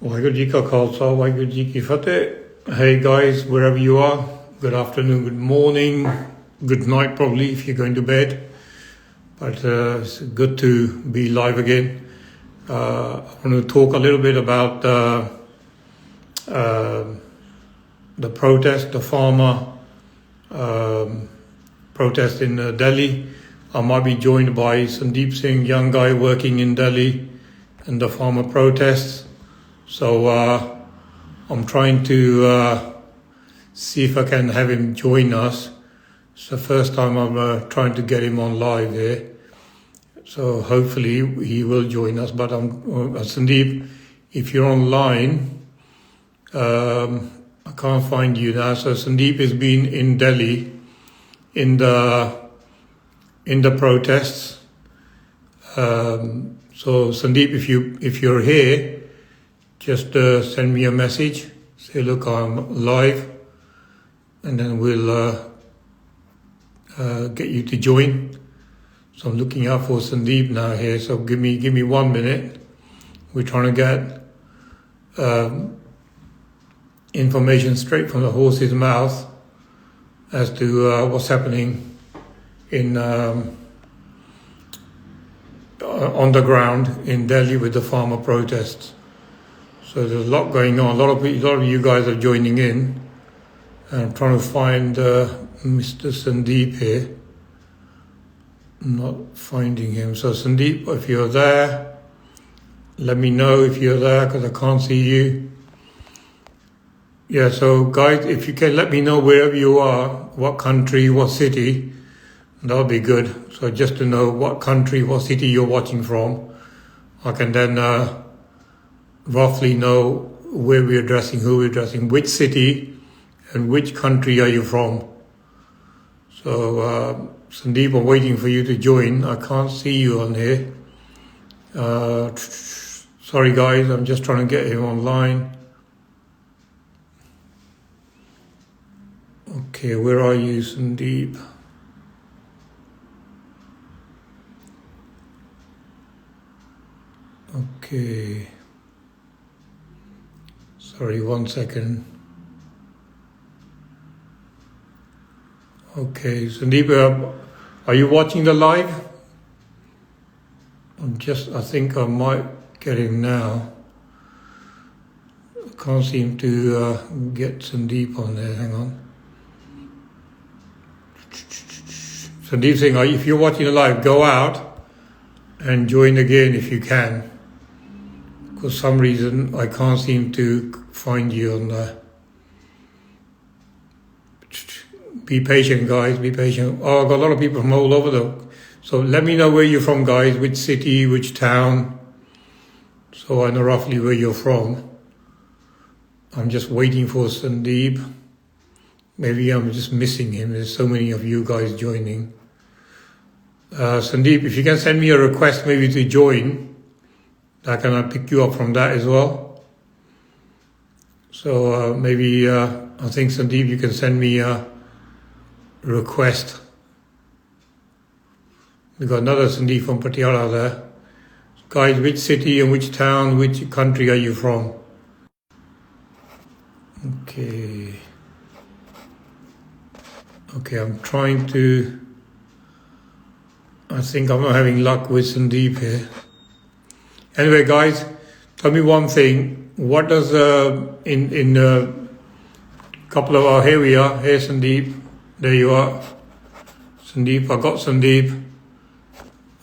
Waheguru Ji Ka Khalsa, Waheguru Ji Ki Fateh. Hey guys, wherever you are, good afternoon, good morning, good night probably if you're going to bed. But it's good to be live again. I want to talk a little bit about the protest, the farmer protest in Delhi. I might be joined by Sandeep Singh, young guy working in Delhi, and the farmer protests. So I'm trying to see if I can have him join us. It's the first time I'm trying to get him on live here. So hopefully he will join us. But Sandeep, if you're online, I can't find you now. So Sandeep has been in Delhi in the protests. So Sandeep, if you're here, just send me a message. Say, look, I'm live, and then we'll get you to join. So I'm looking out for Sandeep now here. So give me 1 minute. We're trying to get information straight from the horse's mouth as to what's happening in on the ground in Delhi with the farmer protests. So there's a lot going on. A lot of you guys are joining in. And I'm trying to find Mr. Sandeep here. I'm not finding him. So Sandeep, if you're there, let me know if you're there because I can't see you. Yeah, so guys, if you can let me know wherever you are, what country, what city, that'll be good. So just to know what country, what city you're watching from, I can then roughly know where we're addressing, who we're addressing, which city and which country are you from. So Sandeep, I'm waiting for you to join. I can't see you on here. Sorry guys, I'm just trying to get him online. Okay, where are you, Sandeep? Okay. Sorry, 1 second. Okay, Sandeep, are you watching the live? I think I might get him now. I can't seem to get Sandeep on there. Hang on. Sandeep saying, if you're watching the live, go out and join again if you can. For some reason, I can't seem to find you on there. Be patient, guys. Be patient. Oh, I've got a lot of people from all over so let me know where you're from, guys. Which city, which town, so I know roughly where you're from. I'm just waiting for Sandeep. Maybe I'm just missing him. There's so many of you guys joining. Sandeep, if you can send me a request maybe to join, I can pick you up from that as well. So maybe I think Sandeep, you can send me a request. We've got another Sandeep from Patiala there. Guys, which city and which town, which country are you from? Okay, I'm trying to... I think I'm not having luck with Sandeep here. Anyway, guys, tell me one thing. What does in a couple of our... Here we are. Here, Sandeep. There you are. Sandeep, I got Sandeep.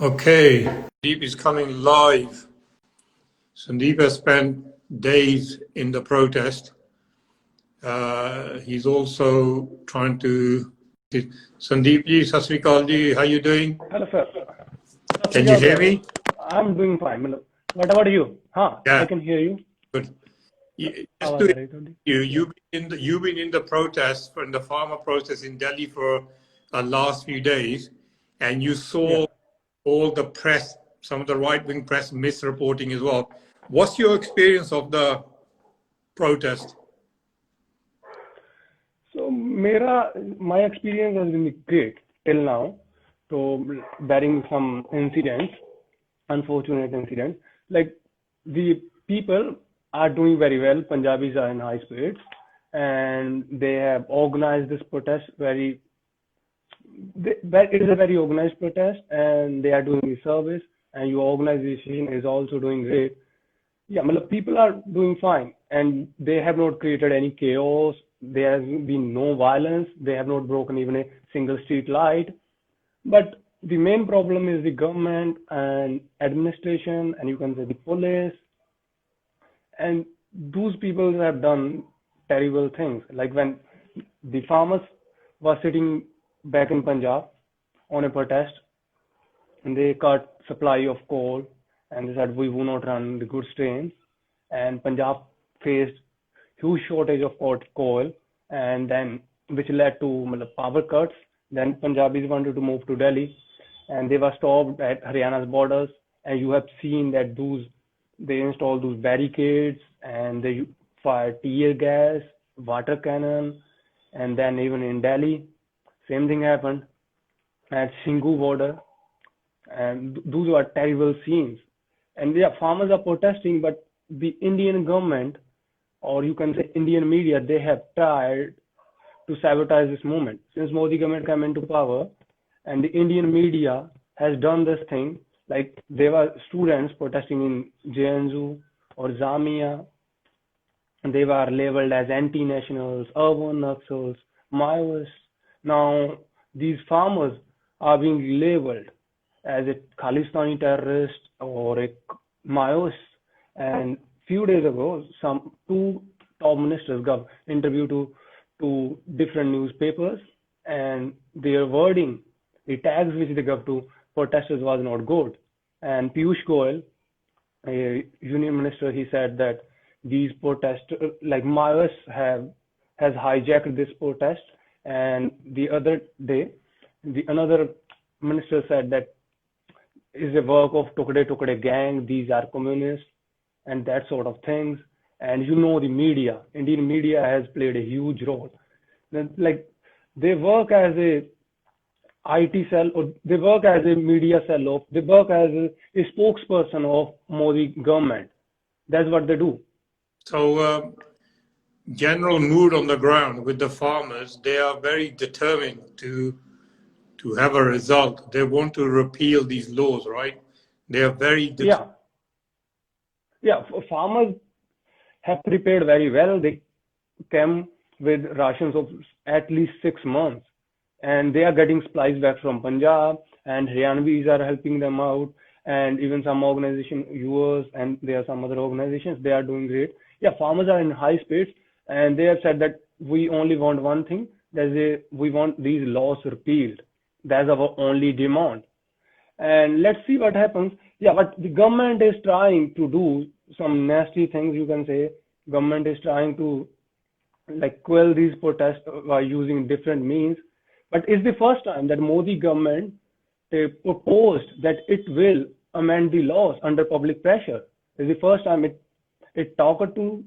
Okay, Sandeep is coming live. Sandeep has spent days in the protest. He's also trying to... Sandeep ji, Sat Sri Akal ji, how you doing? Hello, sir. Can you hear me? I'm doing fine. What about you? Yeah. I can hear you. Good. You've been in the protest, in the farmer protest in Delhi for the last few days, and you saw all the press, some of the right-wing press misreporting as well. What's your experience of the protest? So, my experience has been great till now. So, barring some incidents, unfortunate incidents, like the people are doing very well. Punjabis are in high spirits, and they have organized this protest very. It is a very organized protest, and they are doing the service. And your organization is also doing great. Yeah, matlab, people are doing fine, and they have not created any chaos. There has been no violence. They have not broken even a single street light. But the main problem is the government and administration, and you can say the police, and those people have done terrible things. Like when the farmers were sitting back in Punjab on a protest, and they cut supply of coal, and they said we will not run the goods trains, and Punjab faced huge shortage of coal, and then which led to power cuts. Then Punjabis wanted to move to Delhi, and they were stopped at Haryana's borders. And you have seen that they installed those barricades, and they fired tear gas, water cannon, and then even in Delhi, same thing happened at Singhu border, and those were terrible scenes. And yeah, farmers are protesting, but the Indian government, or you can say Indian media, they have tried to sabotage this movement. Since Modi government came into power, and the Indian media has done this thing, like there were students protesting in JNU or Jamia, and they were labeled as anti-nationals, urban Naxals, Maoists. Now these farmers are being labeled as a Khalistani terrorist or a Maoist. And few days ago, two top ministers gave interview to different newspapers, and their wording, the tags which they gave to protesters was not good. And Piyush Goyal, a union minister, he said that these protesters, like Maoists, has hijacked this protest. And the other day, another minister said that is a work of Tukde gang. These are communists and that sort of things. And you know the media, Indian media has played a huge role. Like they work as a IT cell, or they work as a media cell, they work as a spokesperson of Modi government. That's what they do. So general mood on the ground with the farmers, they are very determined to have a result. They want to repeal these laws, right? They are very determined. Yeah. Farmers have prepared very well. They came with rations of at least 6 months, and they are getting supplies back from Punjab, and Haryanvis are helping them out, and even some organization, yours, and there are some other organizations, they are doing great. Yeah, farmers are in high spirits, and they have said that we only want one thing, we want these laws repealed. That's our only demand. And let's see what happens. Yeah, but the government is trying to do some nasty things, you can say. Government is trying to like quell these protests by using different means. But it's the first time that Modi government proposed that it will amend the laws under public pressure. It's the first time it talked to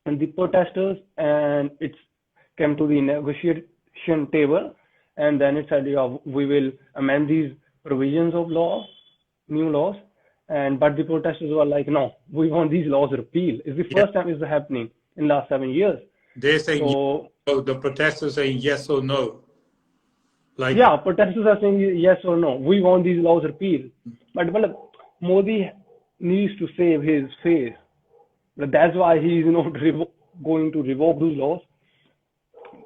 the protesters, and it came to the negotiation table, and then it said, yeah, we will amend these provisions of law, new laws. But the protesters were like, no, we want these laws repealed. It's the first time it's happening in the last 7 years. They're saying, the protesters saying yes or no. Yeah, protesters are saying yes or no. We want these laws repealed. But Modi needs to save his face. But that's why he is not going to revoke those laws.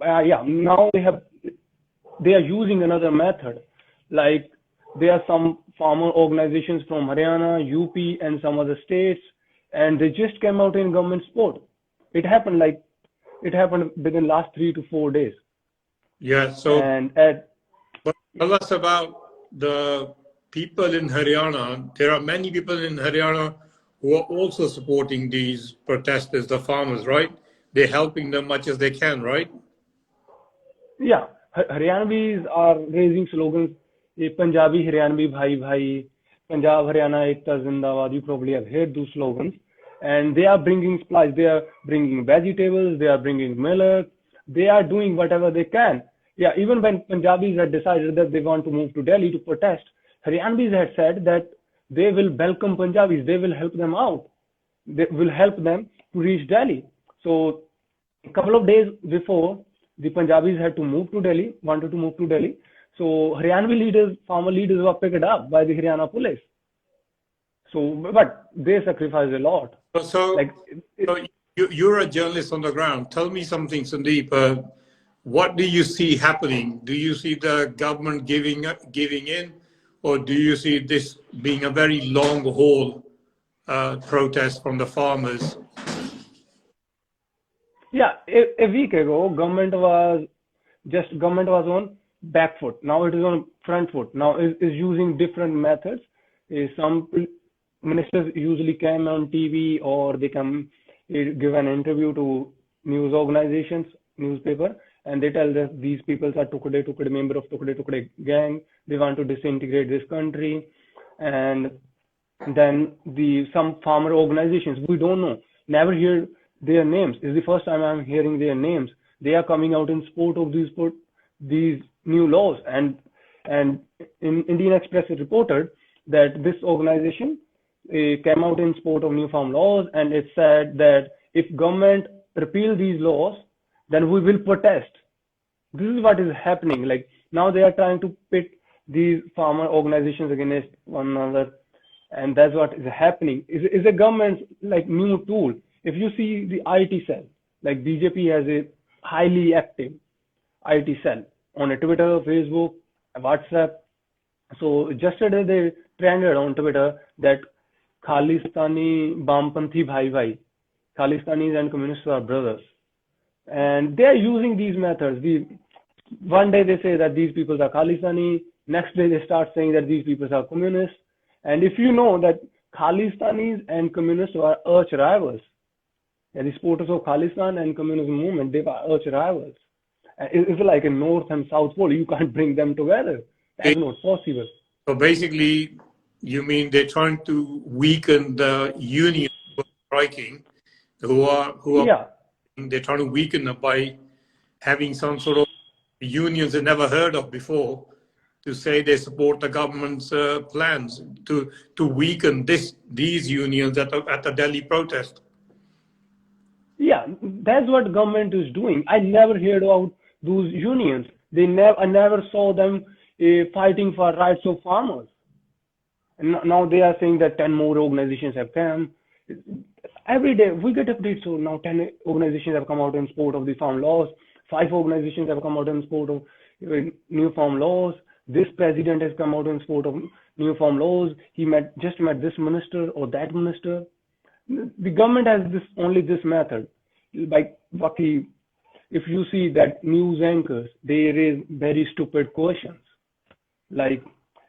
Now they are using another method. Like there are some farmer organizations from Haryana, UP, and some other states, and they just came out in government support. It happened within last 3 to 4 days. Yeah. So, but tell us about the people in Haryana. There are many people in Haryana who are also supporting these protesters, the farmers, right? They're helping them much as they can, right? Yeah, Haryanvis are raising slogans. Punjabi Haryanvi Bhai Bhai, Punjab Haryana Ekta Zindabad. You probably have heard those slogans. And they are bringing supplies. They are bringing vegetables. They are bringing milk. They are doing whatever they can. Yeah, even when Punjabis had decided that they want to move to Delhi to protest, Haryanvis had said that they will welcome Punjabis. They will help them out. that will help them to reach Delhi. So a couple of days before, the Punjabis had to move to Delhi, wanted to move to Delhi. So Haryanvi leaders, farmer leaders were picked up by the Haryana police. So, but they sacrificed a lot. So, Like, so you're a journalist on the ground. Tell me something, Sandeep. What do you see happening? Do you see the government giving in, or do you see this being a very long haul protest from the farmers? yeah, a week ago, government was on back foot. Now it is on front foot. Now is using different methods. Some ministers usually come on TV or they come give an interview to news organizations, newspaper, and they tell that these people are Tukde member of Tukde gang. They want to disintegrate this country, and then some farmer organizations we don't know, never hear their names. It's the first time I'm hearing their names. They are coming out in support of these new laws, and in Indian Express it reported that this organization came out in support of new farm laws, and it said that if government repeal these laws, then we will protest. This is what is happening. Like now they are trying to pit these farmer organizations against one another, and that's what is happening. Is a government's like new tool. If you see the IT cell, like BJP has a highly active IT cell on a Twitter, Facebook, WhatsApp. So yesterday they trended on Twitter that Khalistani Bampanthi Bhai, Khalistanis and communists are brothers. And they are using these methods. One day they say that these people are Khalistani, next day they start saying that these people are communists. And if you know that Khalistanis and communists are arch rivals, the supporters of Khalistan and communism movement, they were arch rivals. It's like a north and south pole. You can't bring them together. That's not possible. So basically, you mean they're trying to weaken the union striking, who are Yeah. they're trying to weaken them by having some sort of unions they never heard of before, to say they support the government's plans to weaken these unions at the Delhi protest. Yeah, that's what government is doing. I never heard about those unions. I never saw them fighting for rights of farmers. And now they are saying that 10 more organizations have come. Every day we get updates. So now 10 organizations have come out in support of the farm laws. 5 organizations have come out in support of new farm laws. This president has come out in support of new farm laws. He just met this minister or that minister. The government has only this method. Like if you see that news anchors, they raise very stupid questions. Like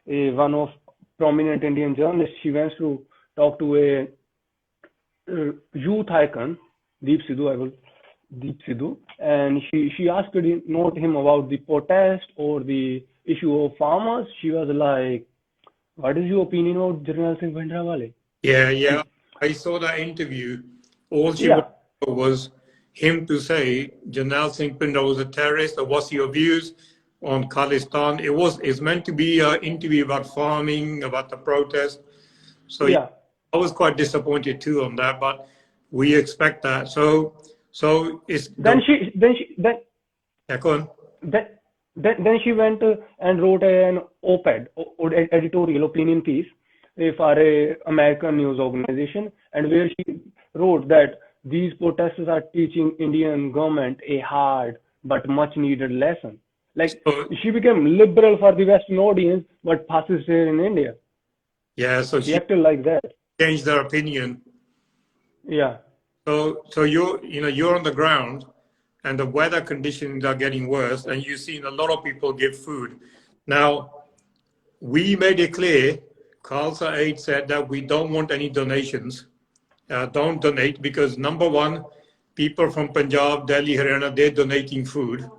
one of prominent Indian journalists, she went to talk to a youth icon, Deep Sidhu, and she asked him about the protest or the issue of farmers. She was like, "What is your opinion about Jarnail Singh Bhindranwale?" Yeah. I saw that interview. All she wanted was him to say Jarnail Singh Bhindranwale was a terrorist, or what's your views on Khalistan. It's meant to be an interview about farming, about the protest. So yeah, I was quite disappointed too on that, but we expect that. So it's then she went and wrote an op-ed or editorial opinion piece for a American news organization, and where she wrote that these protesters are teaching Indian government a hard but much needed lesson. Like she became liberal for the Western audience, but fascist here in India. Yeah, so she acted like that. Changed their opinion. Yeah. So you're on the ground, and the weather conditions are getting worse, and you've seen a lot of people give food. Now, we made it clear, Khalsa Aid said that we don't want any donations. Don't donate, because number one, people from Punjab, Delhi, Haryana, they're donating food.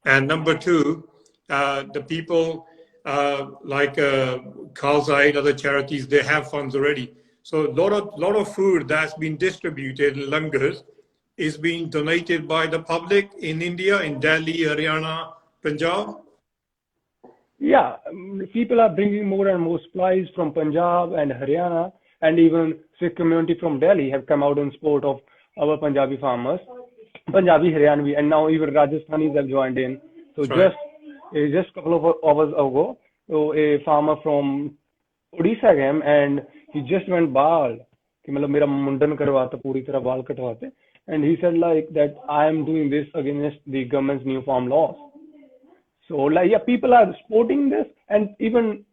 And number two, the people like Khalsa Aid, other charities, they have funds already. So a lot of food that's been distributed in langars is being donated by the public in India, in Delhi, Haryana, Punjab. Yeah, people are bringing more and more supplies from Punjab and Haryana, and even Sikh community from Delhi have come out in support of our Punjabi farmers, Punjabi, Haryanvi, and now even Rajasthanis have joined in. So Right. just a couple of hours ago, so a farmer from Odisha came and he just went bald. कि मतलब मेरा मुंडन करवाता पूरी तरह बाल कटवाते, and he said like that I am doing this against the government's new farm laws. So like yeah, people are supporting this, and even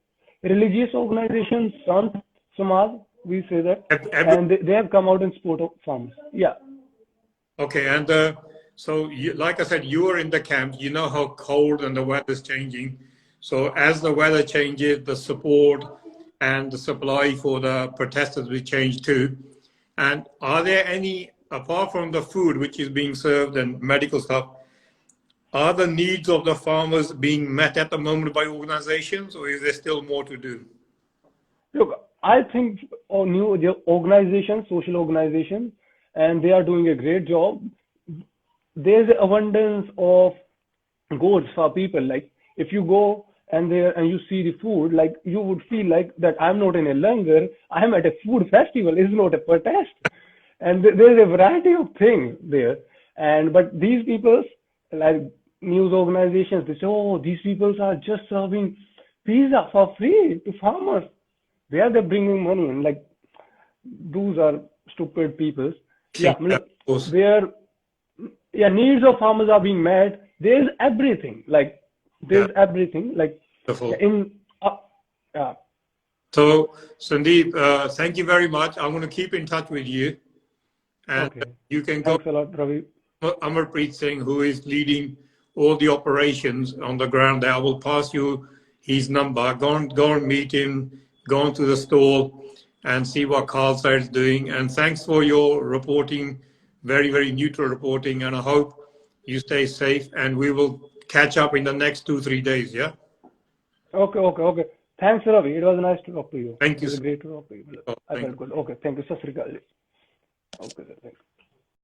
religious organizations, Sant Samaj, we say that, and they have come out in support of farmers. Yeah. Okay, and so you, like I said, you are in the camp. You know how cold and the weather is changing. So as the weather changes, the support and the supply for the protesters will change too. And are there any, apart from the food which is being served and medical stuff, are the needs of the farmers being met at the moment by organizations, or is there still more to do? Look, I think the organizations, social organizations, and they are doing a great job. There's abundance of goods for people. Like if you go and there and you see the food, like you would feel like that I'm not in a langar, I'm at a food festival. It's not a protest. And there's a variety of things there. And but these people, like news organizations, they say, oh, these people are just serving pizza for free to farmers. Where they're bringing money in, like those are stupid people. Yeah, of course. where needs of farmers are being met. There's everything. Like there's everything. Like Wonderful. in So Sandeep, thank you very much. I'm going to keep in touch with you, and okay. you can Thanks go. a lot, Ravi. Amarpreet Singh, who is leading all the operations on the ground there. I will pass you his number. Go and meet him. Go on to the stall and see what Khalsa is doing. And thanks for your reporting, very, very neutral reporting. And I hope you stay safe. And we will catch up in the next 2-3 days. Yeah. Okay. Thanks, Ravi. It was nice to talk to you. Thank you. It was great to talk to you. I felt good. Okay, thank you. Sat Sri Akal. Okay, sir. Thank you.